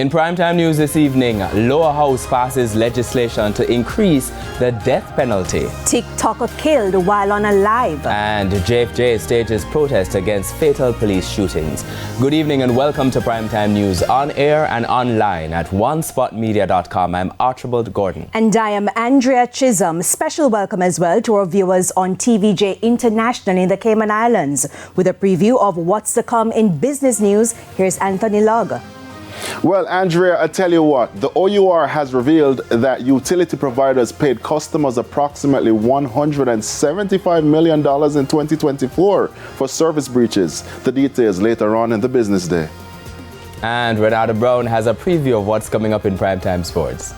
In primetime news this evening, Lower House passes legislation to increase the death penalty. TikToker killed while on a live. And JFJ stages protest against fatal police shootings. Good evening and welcome to primetime news on air and online at onespotmedia.com. I'm Archibald Gordon. And I am Andrea Chisholm. Special welcome as well to our viewers on TVJ International in the Cayman Islands. With a preview of what's to come in business news, here's Anthony Log. Well, Andrea, I tell you what, the OUR has revealed that utility providers paid customers approximately $175 million in 2024 for service breaches. The details later on in the business day. And Renata Brown has a preview of what's coming up in primetime sports.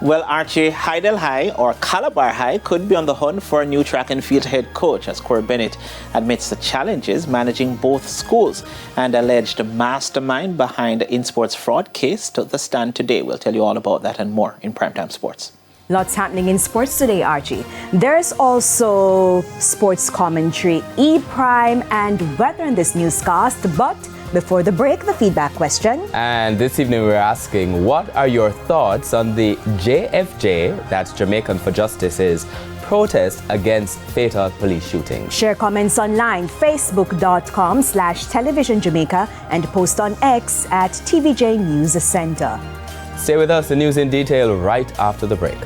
Well, Archie, Hydel High or Calabar High could be on the hunt for a new track and field head coach as Corey Bennett admits the challenges managing both schools and alleged mastermind behind the in-sports fraud case took the stand today. We'll tell you all about that and more in Primetime Sports. Lots happening in sports today, Archie. There's also sports commentary, E-Prime and weather in this newscast, but before the break, the feedback question. And this evening we're asking, what are your thoughts on the JFJ, that's Jamaican for Justice's, protest against fatal police shootings? Share comments online, facebook.com/television Jamaica and post on X at TVJ News Center. Stay with us, the news in detail right after the break.